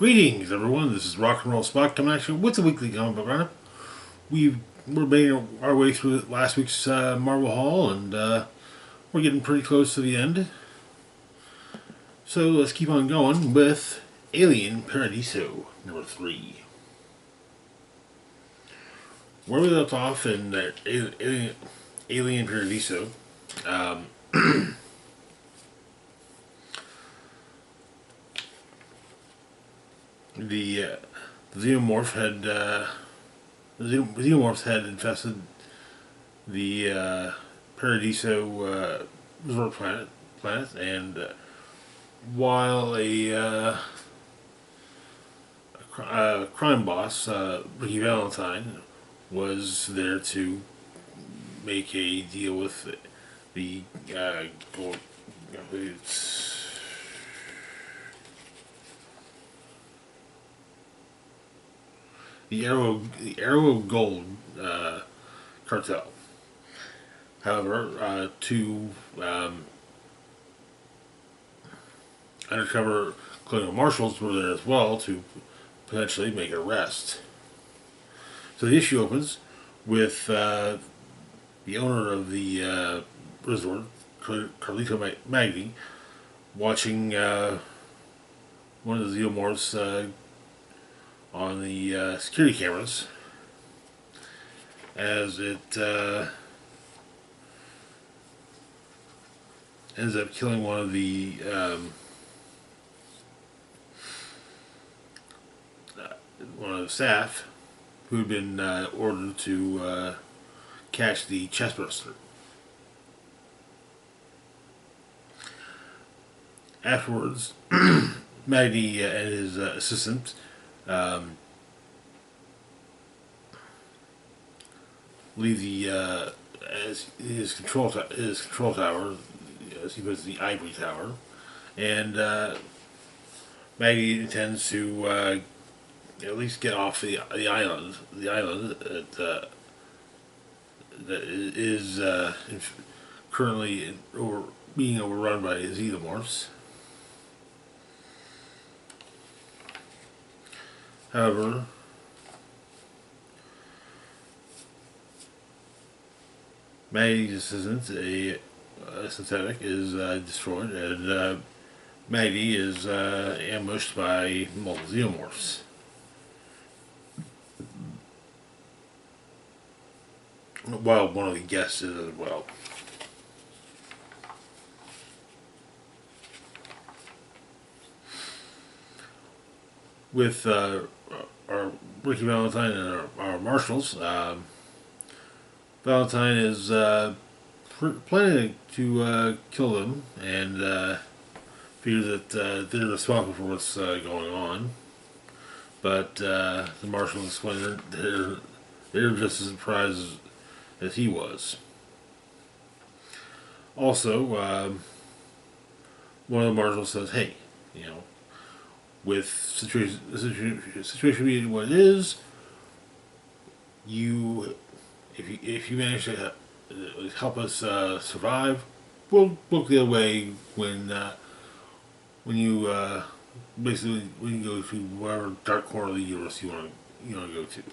Greetings, everyone. This is Rock and Roll Spot coming at you with the weekly comic book roundup. We're making our way through last week's Marvel Haul, and we're getting pretty close to the end. So let's keep on going with Alien Paradiso number 3. Where we left off in Alien Paradiso, um, the xenomorphs had infested the Paradiso resort planet, and while a crime boss, Ricky Valentine, was there to make a deal with the it's the Arrow Gold cartel. However, two undercover colonial marshals were there as well to potentially make an arrest. So the issue opens with the owner of the resort, Carlito Magni, watching one of the xenomorphs on the security cameras as it ends up killing one of the staff who had been ordered to catch the chestburster. Afterwards, Magni and his assistant leave the his control tower, as he puts the ivory tower, and Maggie intends to at least get off the island that is currently being overrun by xenomorphs. However, Maggie's assistant, a synthetic, is destroyed, and Maggie is ambushed by multiple xenomorphs. While one of the guests is as well. With our Ricky Valentine and our marshals, Valentine is planning to kill them, and figures that they're responsible for what's going on. But the marshals explain they're just as surprised as he was. Also, one of the marshals says, "Hey, with situation being what it is, if you manage to help us survive, we'll look the other way when you basically when you go to whatever dark corner of the universe you want to go to."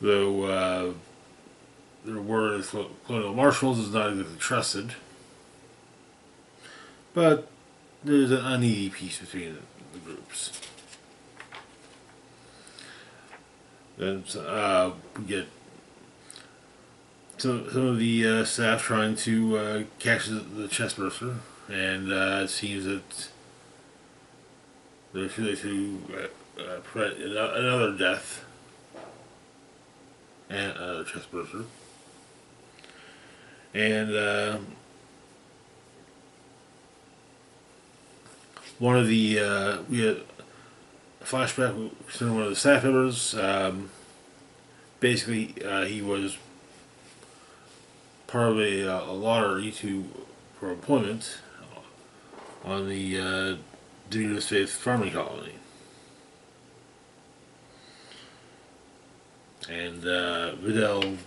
Though their word as colonial marshals is not exactly trusted, but there's an uneasy peace between the groups. Then we get some of the staff trying to catch the chestburster, and it seems that they're trying to prevent another death and another chestburster. And one of the we had a flashback concerning one of the staff members. Basically, he was part of a lottery for employment on the Divinus Faith farming colony, and Vidal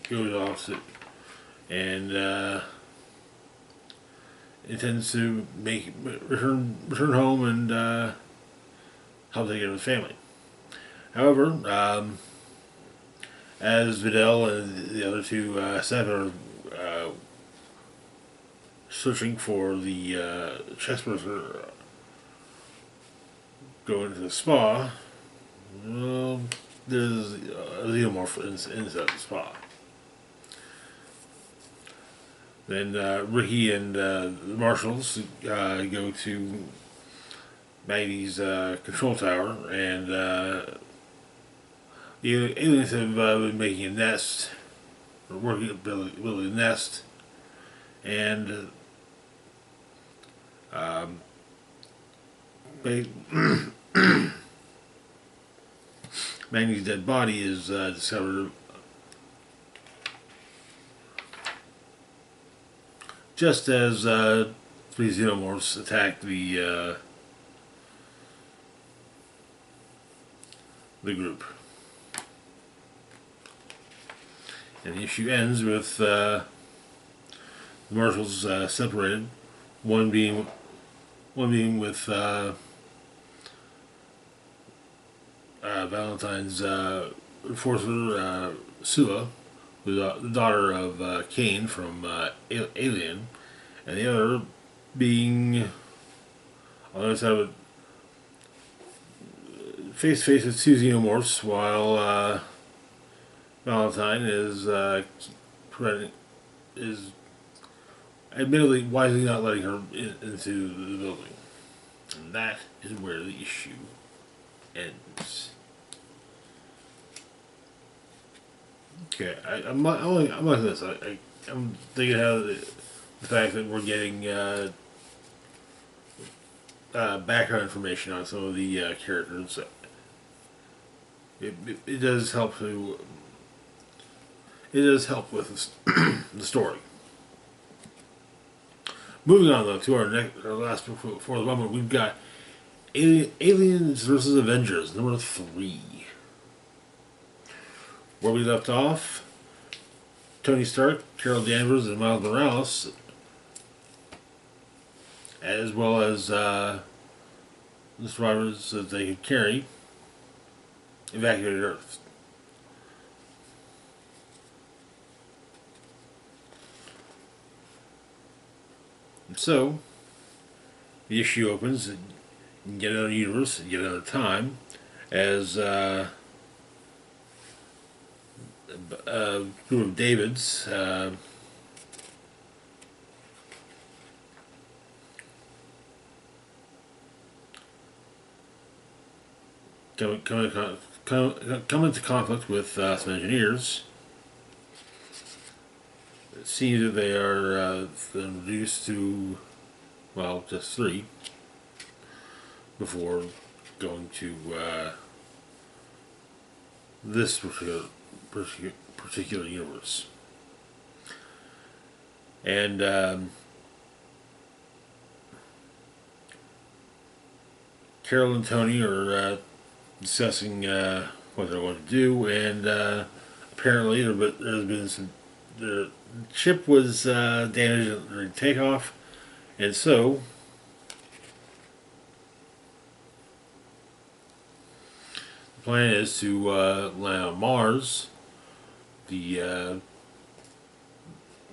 goes off and intends to return home and help take care of his family. However, as Vidal and the other two staff are searching for the chest burster going to the spa, there's a xenomorph inside the spa. Then Ricky and the marshals go to Maggie's control tower, and the aliens have been making a nest, or working at building a nest, and Maggie's dead body is discovered just as three xenomorphs attack the group. And the issue ends with the marshals separated, one being with Valentine's enforcer Sua, who's the daughter of Kane from Alien, and the other being on the other side of it, face to face with two xenomorphs, while Valentine is admittedly wisely not letting her into the building, and that is where the issue ends. Okay, I'm like this. I'm thinking how the fact that we're getting background information on some of the characters. It does help to. It does help with the story. Moving on though to our last for the moment, we've got Aliens versus Avengers number 3. Where we left off, Tony Stark, Carol Danvers, and Miles Morales, as well as the survivors that they could carry, evacuated Earth. And so, the issue opens in yet another universe, yet another time, as a group of Davids come into conflict with some engineers. It seems that they are reduced to, well, just 3 before going to this particular universe. And Carol and Tony are discussing what they're going to do, and apparently there's been some. The ship was damaged during takeoff, and so the plan is to land on Mars, the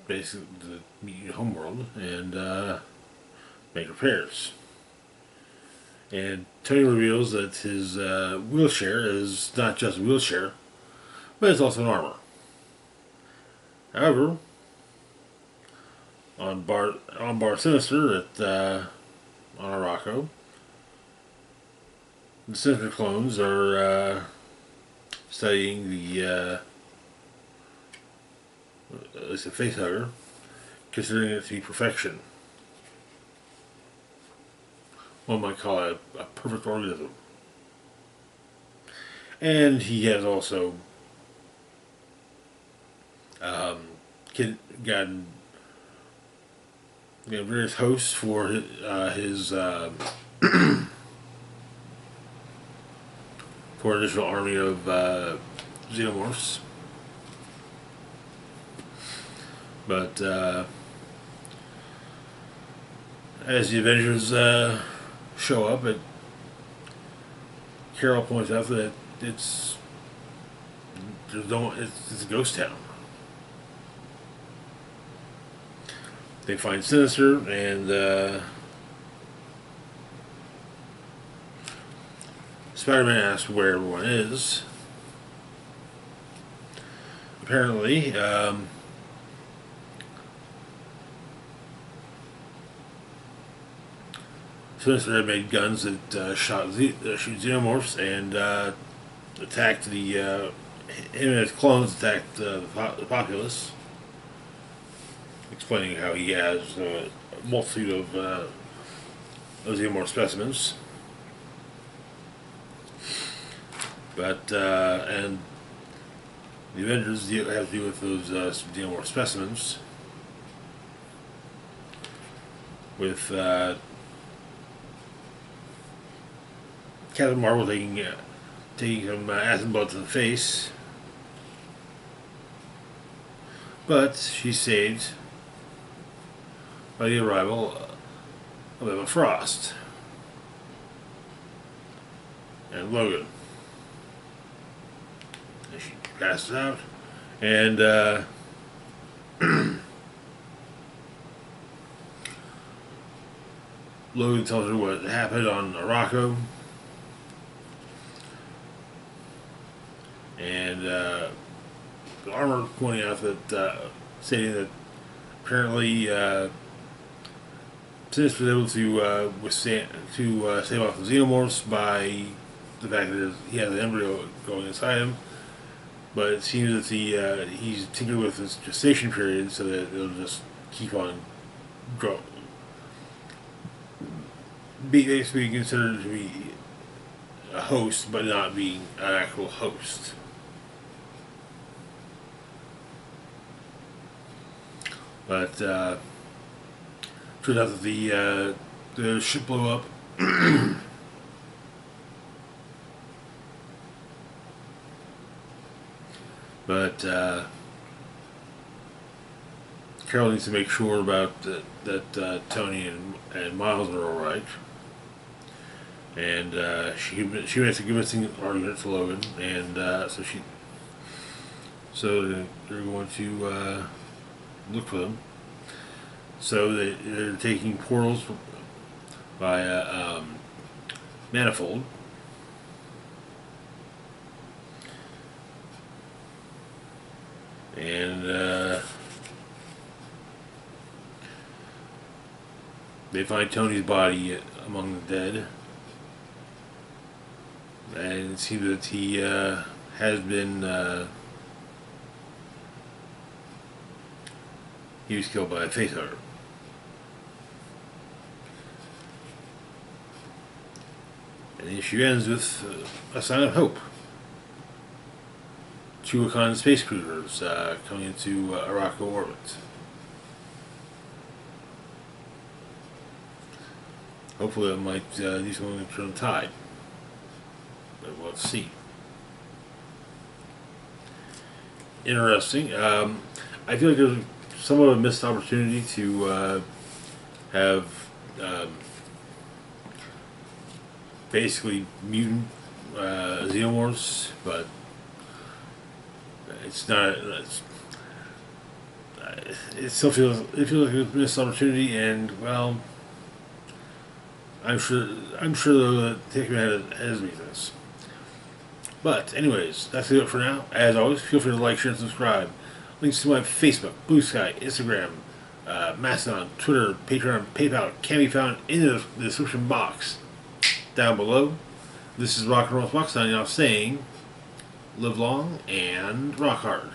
basically the homeworld, and make repairs. And Tony reveals that his wheelchair is not just a wheelchair, but it's also an armor. However, on Bar Sinister at on Araco, the Sinister clones are studying the at least a facehugger, considering it to be perfection. One might call it a perfect organism. And he has also gotten various hosts for his for an additional army of xenomorphs. But as the Avengers show up, Carol points out that it's it's a ghost town. They find Sinister, and Spider-Man asks where everyone is. Apparently, Sinister had made guns that shoot xenomorphs and attacked him and his clones attacked the populace, explaining how he has a multitude of xenomorph specimens. But and the Avengers have to deal with those xenomorph specimens with Captain Marvel taking some acid blood to the face, but she's saved by the arrival of Emma Frost and Logan. And she passes out, and Logan tells her what happened on Araco. And Armor pointing out that, stating that apparently Sinister was able to save off the xenomorphs by the fact that he has an embryo going inside him, but it seems that he's tinkered with his gestation period so that it'll just keep on growing. Basically considered to be a host, but not being an actual host. But turns out that the ship blew up. But Carol needs to make sure about that Tony and Miles are all right. And she makes a convincing argument to Logan, and so they're going to look for them. So they're taking portals by Manifold, and they find Tony's body among the dead. And it seems that he has been he was killed by a facehugger. And the issue ends with a sign of hope. 2 Wakandan space cruisers coming into Araco orbit. Hopefully it might do something to turn the tide. But we'll see. Interesting. I feel like there's somewhat of a missed opportunity to have basically mutant xenomorphs, but it's not. It still feels like a missed opportunity, and well, I'm sure though that Hickman has reasons. But anyways, that's it for now. As always, feel free to like, share, and subscribe. Links to my Facebook, Blue Sky, Instagram, Mastodon, Twitter, Patreon, PayPal can be found in the description box down below. This is Rock and Roll Fox signing off saying, live long and rock hard.